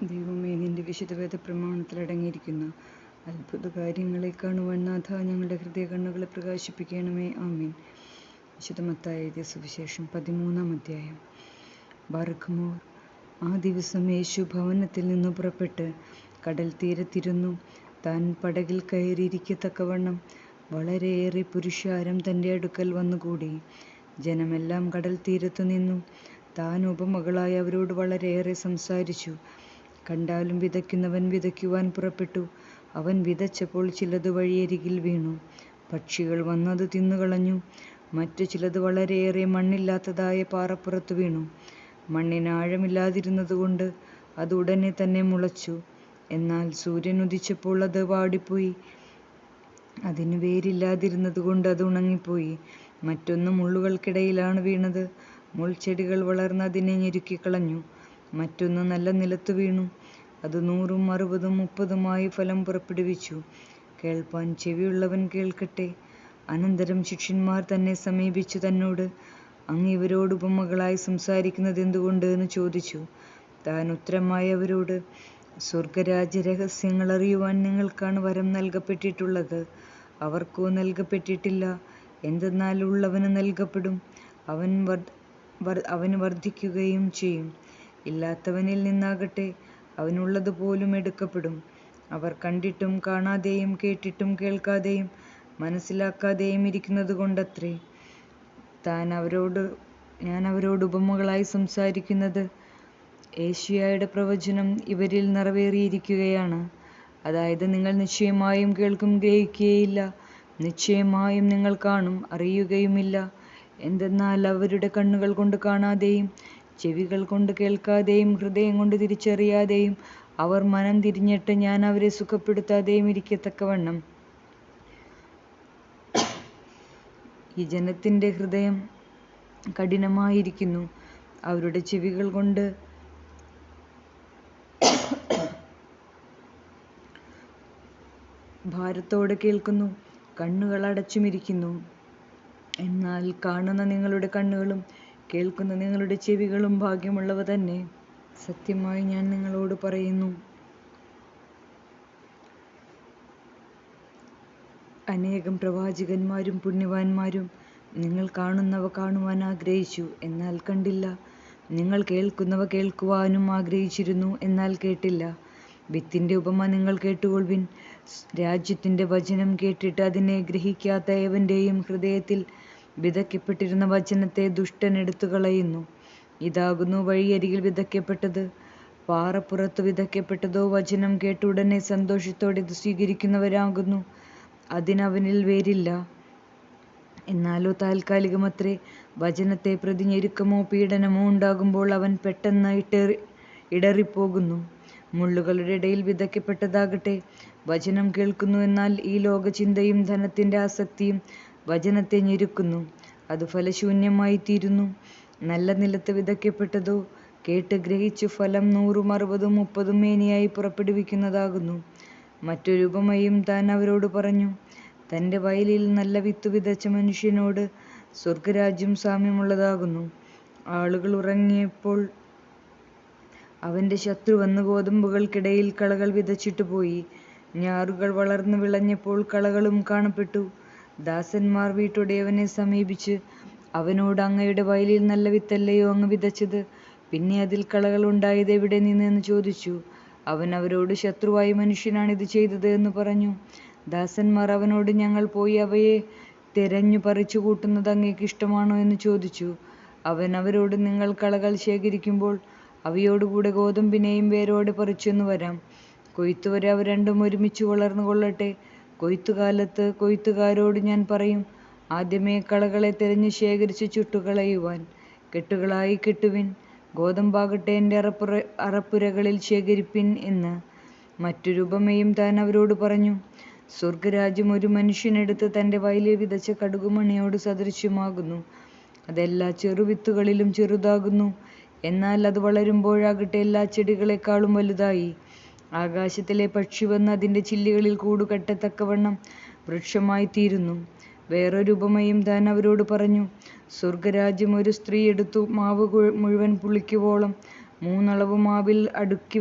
ദൈവമേ, നിന്റെ വിശുദ്ധ വേദ പ്രമാണത്തിൽ അടങ്ങിയിരിക്കുന്ന അത്ഭുത കാര്യങ്ങളെ കാണുവാൻ നാഥ ഞങ്ങളുടെ ഹൃദയ കണ്ണുകളെ പ്രകാശിപ്പിക്കണമേ. ആമീൻ. വിശുദ്ധ മത്തായി എഴുതിയ സുവിശേഷം 13-ാം അധ്യായം. ബാറഖ്മോർ. ആ ദിവസം യേശു ഭവനത്തിൽ നിന്ന് പുറപ്പെട്ട് കടൽ തീരത്തിരുന്നു. താൻ പടകിൽ കയറിയിരിക്കത്തക്കവണ്ണം വളരെയേറെ പുരുഷാരം തൻ്റെ അടുക്കൽ വന്നുകൂടി. ജനമെല്ലാം കടൽ തീരത്തു നിന്നു. താൻ ഉപമകളായി അവരോട് വളരെയേറെ സംസാരിച്ചു. കണ്ടാലും വിതയ്ക്കുന്നവൻ വിതയ്ക്കുവാൻ പുറപ്പെട്ടു. അവൻ വിതച്ചപ്പോൾ ചിലത് വഴിയരികിൽ വീണു. പക്ഷികൾ വന്നത് തിന്നുകളഞ്ഞു. മറ്റു ചിലത് വളരെയേറെ മണ്ണില്ലാത്തതായ പാറപ്പുറത്ത് വീണു. മണ്ണിന് ആഴമില്ലാതിരുന്നതുകൊണ്ട് അത് ഉടനെ തന്നെ മുളച്ചു. എന്നാൽ സൂര്യൻ ഉദിച്ചപ്പോൾ അത് വാടിപ്പോയി. അതിന് വേരില്ലാതിരുന്നതുകൊണ്ട് അത് ഉണങ്ങിപ്പോയി. മറ്റൊന്ന് മുള്ളുകൾക്കിടയിലാണ് വീണത്. മുൾച്ചെടികൾ വളർന്ന് അതിനെ ഞെരുക്കിക്കളഞ്ഞു. മറ്റൊന്ന് നല്ല നിലത്ത് വീണു. അത് 100, 60, 30 ഫലം പുറപ്പെടുവിച്ചു. കേൾപ്പാൻ ചെവിയുള്ളവൻ കേൾക്കട്ടെ. അനന്തരം ശിഷ്യന്മാർ തന്നെ സമീപിച്ചു തന്നോട്, അങ്ങ് ഇവരോട് ഉപമകളായി സംസാരിക്കുന്നത് എന്തുകൊണ്ട് എന്ന് ചോദിച്ചു. താൻ ഉത്തരമായി അവരോട്, സ്വർഗരാജ്യ രഹസ്യങ്ങൾ അറിയുവാൻ നിങ്ങൾക്കാണ് വരം നൽകപ്പെട്ടിട്ടുള്ളത്. അവർക്കോ നൽകപ്പെട്ടിട്ടില്ല. എന്തെന്നാൽ ഉള്ളവന് നൽകപ്പെടും, അവന് വർദ്ധിക്കുകയും ചെയ്യും. ഇല്ലാത്തവനിൽ നിന്നാകട്ടെ അവനുള്ളതുപോലും എടുക്കപ്പെടും. അവർ കണ്ടിട്ടും കാണാതെയും കേട്ടിട്ടും കേൾക്കാതെയും മനസ്സിലാക്കാതെയും ഇരിക്കുന്നത് കൊണ്ടത്രേ ഞാൻ അവരോട് ഉപമകളായി സംസാരിക്കുന്നത്. ഏശയ്യായുടെ പ്രവചനം ഇവരിൽ നിറവേറിയിരിക്കുകയാണ്. അതായത്, നിങ്ങൾ നിശ്ചയമായും കേൾക്കും, ഗ്രഹിക്കുകയില്ല. നിശ്ചയമായും നിങ്ങൾ കാണും, അറിയുകയുമില്ല. എന്തെന്നാൽ അവരുടെ കണ്ണുകൾ കൊണ്ട് കാണാതെയും ചെവികൾ കൊണ്ട് കേൾക്കാതെയും ഹൃദയം കൊണ്ട് തിരിച്ചറിയാതെയും അവർ മനം തിരിഞ്ഞിട്ട് ഞാൻ അവരെ സുഖപ്പെടുത്താതെയും ഇരിക്കത്തക്കവണ്ണം ഈ ജനത്തിൻ്റെ ഹൃദയം കഠിനമായിരിക്കുന്നു. അവരുടെ ചെവികൾ കൊണ്ട് ഭാരത്തോടെ കേൾക്കുന്നു, കണ്ണുകൾ അടച്ചുമിരിക്കുന്നു. എന്നാൽ കാണുന്ന നിങ്ങളുടെ കണ്ണുകളും കേൾക്കുന്ന നിങ്ങളുടെ ചെവികളും ഭാഗ്യമുള്ളവ തന്നെ. സത്യമായി ഞാൻ നിങ്ങളോട് പറയുന്നു, അനേകം പ്രവാചകന്മാരും പുണ്യവാന്മാരും നിങ്ങൾ കാണുന്നവ കാണുവാൻ ആഗ്രഹിച്ചു, എന്നാൽ കണ്ടില്ല. നിങ്ങൾ കേൾക്കുന്നവ കേൾക്കുവാനും ആഗ്രഹിച്ചിരുന്നു, എന്നാൽ കേട്ടില്ല. വിത്തിന്റെ ഉപമ നിങ്ങൾ കേട്ടുകൊള്ളുവിൻ. രാജ്യത്തിന്റെ വചനം കേട്ടിട്ട് അതിനെ ഗ്രഹിക്കാത്ത ഏവന്റെയും ഹൃദയത്തിൽ വിതയ്ക്കപ്പെട്ടിരുന്ന വചനത്തെ ദുഷ്ടൻ എടുത്തു കളയുന്നു. ഇതാകുന്നു വഴിയരികിൽ വിതയ്ക്കപ്പെട്ടത്. പാറപ്പുറത്ത് വിതയ്ക്കപ്പെട്ടതോ വചനം കേട്ട ഉടനെ സന്തോഷത്തോടെ ഇത് സ്വീകരിക്കുന്നവരാകുന്നു. അതിനവനിൽ വേരില്ല. എന്നാലോ താൽക്കാലികമത്രേ. വചനത്തെ പ്രതി ഞെരുക്കമോ പീഡനമോ ഉണ്ടാകുമ്പോൾ അവൻ പെട്ടെന്ന് ഇടറിപ്പോകുന്നു. മുള്ളുകളുടെ ഇടയിൽ വിതയ്ക്കപ്പെട്ടതാകട്ടെ, വചനം കേൾക്കുന്നു, എന്നാൽ ഈ ലോകചിന്തയും ധനത്തിന്റെ ആസക്തിയും വചനത്തെ ഞെരുക്കുന്നു. അത് ഫലശൂന്യമായി തീരുന്നു. നല്ല നിലത്ത് വിതയ്ക്കപ്പെട്ടതോ കേട്ട് ഗ്രഹിച്ചു ഫലം 100, 60, 30 മേനിയായി പുറപ്പെടുവിക്കുന്നതാകുന്നു. മറ്റൊരു ഉപമയും താൻ അവരോട് പറഞ്ഞു. തൻ്റെ വയലിൽ നല്ല വിത്ത് വിതച്ച മനുഷ്യനോട് സ്വർഗരാജ്യം സാമ്യമുള്ളതാകുന്നു. ആളുകൾ ഉറങ്ങിയപ്പോൾ അവൻ്റെ ശത്രു വന്ന് ഗോതമ്പുകൾക്കിടയിൽ കളകൾ വിതച്ചിട്ട് പോയി. ഞാറുകൾ വളർന്നു വിളഞ്ഞപ്പോൾ കളകളും കാണപ്പെട്ടു. ദാസന്മാർ വീട്ടുടയവനെ സമീപിച്ച് അവനോട്, അങ്ങയുടെ വയലിൽ നല്ല വിത്തല്ലയോ അങ്ങ് വിതച്ചത്? പിന്നെ അതിൽ കളകൾ ഉണ്ടായത് എവിടെ നിന്ന് എന്ന് ചോദിച്ചു. അവൻ അവരോട്, ശത്രുവായ മനുഷ്യനാണ് ഇത് ചെയ്തത് എന്ന് പറഞ്ഞു. ദാസന്മാർ അവനോട്, ഞങ്ങൾ പോയി അവയെ തെരഞ്ഞു പറിച്ചു കൂട്ടുന്നത് അങ്ങേക്ക് ഇഷ്ടമാണോ എന്ന് ചോദിച്ചു. അവൻ അവരോട്, നിങ്ങൾ കളകൾ ശേഖരിക്കുമ്പോൾ അവയോടുകൂടെ ഗോതമ്പിനെയും വേരോടെ പറിച്ചെന്നു വരാം. കൊയ്ത്തുവരെ അവ രണ്ടും ഒരുമിച്ച് വളർന്നു കൊള്ളട്ടെ. കൊയ്ത്തുകാലത്ത് കൊയ്ത്തുകാരോട് ഞാൻ പറയും, ആദ്യമേ കളകളെ തെരഞ്ഞ് ശേഖരിച്ച് ചുട്ടുകളയുവാൻ കെട്ടുകളായി കെട്ടുവിൻ. ഗോതമ്പാകട്ടെ എൻ്റെ അറപ്പുരകളിൽ ശേഖരിപ്പിൻ എന്ന്. മറ്റൊരു ഉപമയും താൻ അവരോട് പറഞ്ഞു. സ്വർഗരാജ്യം ഒരു മനുഷ്യനെടുത്ത് തൻ്റെ വയലിൽ വിതച്ച കടുകുമണിയോട് സദൃശ്യമാകുന്നു. അതെല്ലാ ചെറുവിത്തുകളിലും ചെറുതാകുന്നു. എന്നാൽ അത് വളരുമ്പോഴാകട്ടെ എല്ലാ ചെടികളെക്കാളും വലുതായി. ആകാശത്തിലെ പക്ഷി വന്ന് അതിൻ്റെ ചില്ലികളിൽ കൂട് കെട്ടത്തക്കവണ്ണം വൃക്ഷമായി തീരുന്നു. വേറൊരു ഉപമയും താൻ അവരോട് പറഞ്ഞു. സ്വർഗരാജ്യം ഒരു സ്ത്രീ എടുത്തു മാവ് മുഴുവൻ പുളിക്കുവോളം 3 അളവ് മാവിൽ അടുക്കി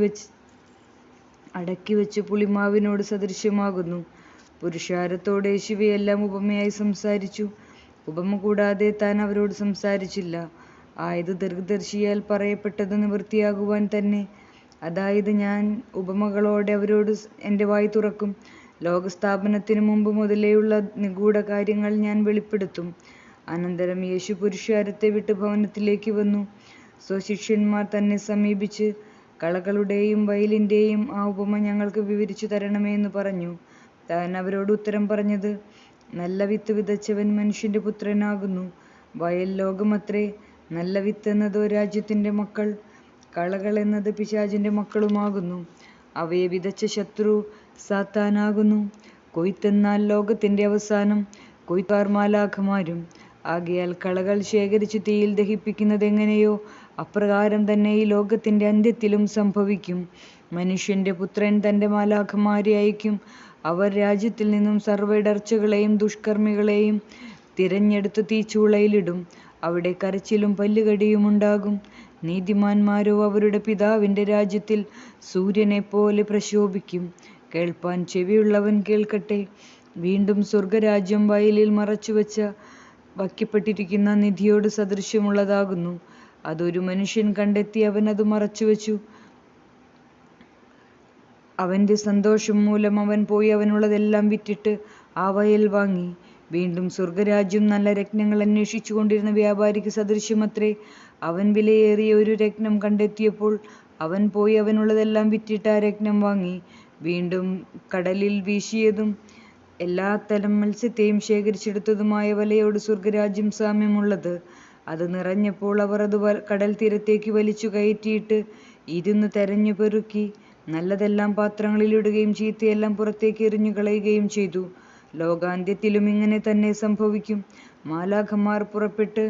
അടക്കിവെച്ച് പുളിമാവിനോട് സദൃശ്യമാകുന്നു. പുരുഷാരത്തോട് യേശു ഇവയെല്ലാം ഉപമയായി സംസാരിച്ചു. ഉപമ കൂടാതെ താൻ അവരോട് സംസാരിച്ചില്ല. ആയത് ദീർഘദർശിയാൽ പറയപ്പെട്ടത് നിവൃത്തിയാകുവാൻ തന്നെ. അതായത്, ഞാൻ ഉപമകളോടെ അവരോട് എൻ്റെ വായ് തുറക്കും. ലോകസ്ഥാപനത്തിനു മുമ്പ് മുതലേയുള്ള നിഗൂഢ കാര്യങ്ങൾ ഞാൻ വെളിപ്പെടുത്തും. അനന്തരം യേശു പുരുഷാരത്തെ വിട്ട് ഭവനത്തിലേക്ക് വന്നു. സ്വശിഷ്യന്മാർ തന്നെ സമീപിച്ച്, കളകളുടെയും വയലിൻ്റെയും ആ ഉപമ ഞങ്ങൾക്ക് വിവരിച്ചു തരണമേ എന്ന് പറഞ്ഞു. താൻ അവരോട് ഉത്തരം പറഞ്ഞത്, നല്ല വിത്ത് വിതച്ചവൻ മനുഷ്യൻ്റെ പുത്രനാകുന്നു. വയൽ ലോകമത്രേ. നല്ല വിത്ത് എന്നത് രാജ്യത്തിൻ്റെ മക്കൾ, കളകൾ എന്നത് പിശാചിൻ്റെ മക്കളുമാകുന്നു. അവയെ വിതച്ച ശത്രു സാത്താനാകുന്നു. കൊയ്ത്തെന്നാൽ ലോകത്തിൻ്റെ അവസാനം, കൊയ്ത്തുകാർ മാലാഖമാരും. ആകയാൽ കളകൾ ശേഖരിച്ച് തീയിൽ ദഹിപ്പിക്കുന്നത് എങ്ങനെയോ അപ്രകാരം തന്നെ ഈ ലോകത്തിൻ്റെ അന്ത്യത്തിലും സംഭവിക്കും. മനുഷ്യൻ്റെ പുത്രൻ തൻ്റെ മാലാഖമാരെ അയക്കും. അവർ രാജ്യത്തിൽ നിന്നും സർവ്വ ഇടർച്ചകളെയും ദുഷ്കർമ്മികളെയും തിരഞ്ഞെടുത്ത് തീച്ചൂളയിലിടും. അവിടെ കരച്ചിലും പല്ലുകടിയും ഉണ്ടാകും. നീതിമാന്മാരോ അവരുടെ പിതാവിൻ്റെ രാജ്യത്തിൽ സൂര്യനെപ്പോലെ പ്രശോഭിക്കും. കേൾപ്പാൻ ചെവിയുള്ളവൻ കേൾക്കട്ടെ. വീണ്ടും സ്വർഗരാജ്യം വയലിൽ വയ്ക്കപ്പെട്ടിരിക്കുന്ന നിധിയോട് സദൃശ്യമുള്ളതാകുന്നു. അതൊരു മനുഷ്യൻ കണ്ടെത്തി അവൻ അത് മറച്ചുവെച്ചു. അവൻ്റെ സന്തോഷം മൂലം അവൻ പോയി അവനുള്ളതെല്ലാം വിറ്റിട്ട് ആ വയൽ വാങ്ങി. വീണ്ടും സ്വർഗരാജ്യം നല്ല രത്നങ്ങൾ അന്വേഷിച്ചു കൊണ്ടിരുന്ന വ്യാപാരിക്ക് സദൃശ്യമത്രേ. അവൻ വിലയേറിയ ഒരു രത്നം കണ്ടെത്തിയപ്പോൾ അവൻ പോയി അവനുള്ളതെല്ലാം വിറ്റിട്ട് ആ രത്നം വാങ്ങി. വീണ്ടും കടലിൽ വീശിയതും എല്ലാത്തരം മത്സ്യത്തെയും ശേഖരിച്ചെടുത്തതുമായ വലയോട് സ്വർഗരാജ്യം സാമ്യമുള്ളത്. അത് നിറഞ്ഞപ്പോൾ അവർ അത് കടൽ തീരത്തേക്ക് വലിച്ചു കയറ്റിയിട്ട് ഇരുന്ന് തെരഞ്ഞു പെറുക്കി നല്ലതെല്ലാം പാത്രങ്ങളിലിടുകയും ചീത്തയെല്ലാം പുറത്തേക്ക് എറിഞ്ഞു കളയുകയും ചെയ്തു. ലോകാന്ത്യത്തിലും ഇങ്ങനെ തന്നെ സംഭവിക്കും. മാലാഖമാർ പുറപ്പെട്ട്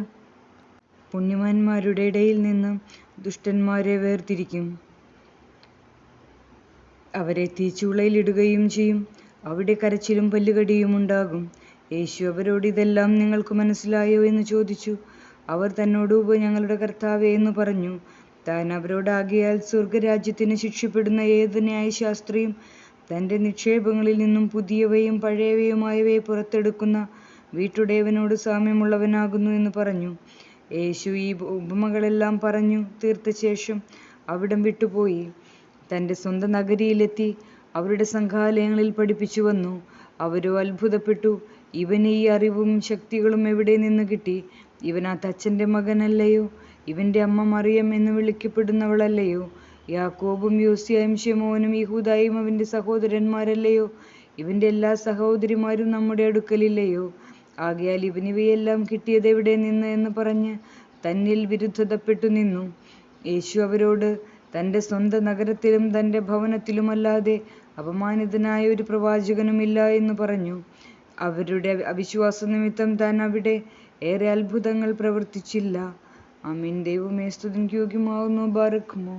പുണ്യവാന്മാരുടെ ഇടയിൽ നിന്ന് ദുഷ്ടന്മാരെ വേർതിരിക്കും. അവരെ തീച്ചൂളയിലിടുകയും ചെയ്യും. അവിടെ കരച്ചിലും പല്ലുകടിയും ഉണ്ടാകും. യേശു അവരോട്, ഇതെല്ലാം നിങ്ങൾക്ക് മനസ്സിലായോ എന്ന് ചോദിച്ചു. അവർ തന്നോട്, ഞങ്ങളുടെ കർത്താവേ എന്ന് പറഞ്ഞു. താൻ അവരോട്, ആകയാൽ സ്വർഗരാജ്യത്തിന് ശിക്ഷപ്പെടുന്ന ഏത് ന്യായശാസ്ത്രിയും തൻ്റെ നിക്ഷേപങ്ങളിൽ നിന്നും പുതിയവയും പഴയവയുമായവയെ പുറത്തെടുക്കുന്ന വീട്ടുടയവനോട് സാമ്യമുള്ളവനാകുന്നു എന്ന് പറഞ്ഞു. യേശു ഈ ഉപമകളെല്ലാം പറഞ്ഞു തീർത്ത ശേഷം അവിടം വിട്ടുപോയി. തൻ്റെ സ്വന്തം നഗരിയിലെത്തി അവരുടെ സംഘാലയങ്ങളിൽ പഠിപ്പിച്ചു വന്നു. അവരോ അത്ഭുതപ്പെട്ടു. ഇവന് ഈ അറിവും ശക്തികളും എവിടെ നിന്ന് കിട്ടി? ഇവൻ ആ തച്ചൻ്റെ മകനല്ലയോ? ഇവൻ്റെ അമ്മ മറിയം എന്ന് വിളിക്കപ്പെടുന്നവളല്ലയോ? യാക്കോബും യോസ്യായും ശിമോനും യഹൂദായും അവൻ്റെ സഹോദരന്മാരല്ലയോ? ഇവൻ്റെ എല്ലാ സഹോദരിമാരും നമ്മുടെ അടുക്കലില്ലയോ? ആകയാൽ ഇവനിവയെല്ലാം കിട്ടിയത് എവിടെ നിന്ന് എന്ന് പറഞ്ഞ് തന്നിൽ വിരുദ്ധതപ്പെട്ടു നിന്നു. യേശു അവരോട്, തൻ്റെ സ്വന്തം നഗരത്തിലും തൻ്റെ ഭവനത്തിലുമല്ലാതെ അപമാനിതനായ ഒരു പ്രവാചകനുമില്ല എന്ന് പറഞ്ഞു. അവരുടെ അവിശ്വാസ നിമിത്തം താൻ അവിടെ ഏറെ അത്ഭുതങ്ങൾ പ്രവർത്തിച്ചില്ല. ആമേൻ. ദൈവമേ, സ്തുതിക്ക് യോഗ്യമാകുന്നു. ബാറക്കുമോ.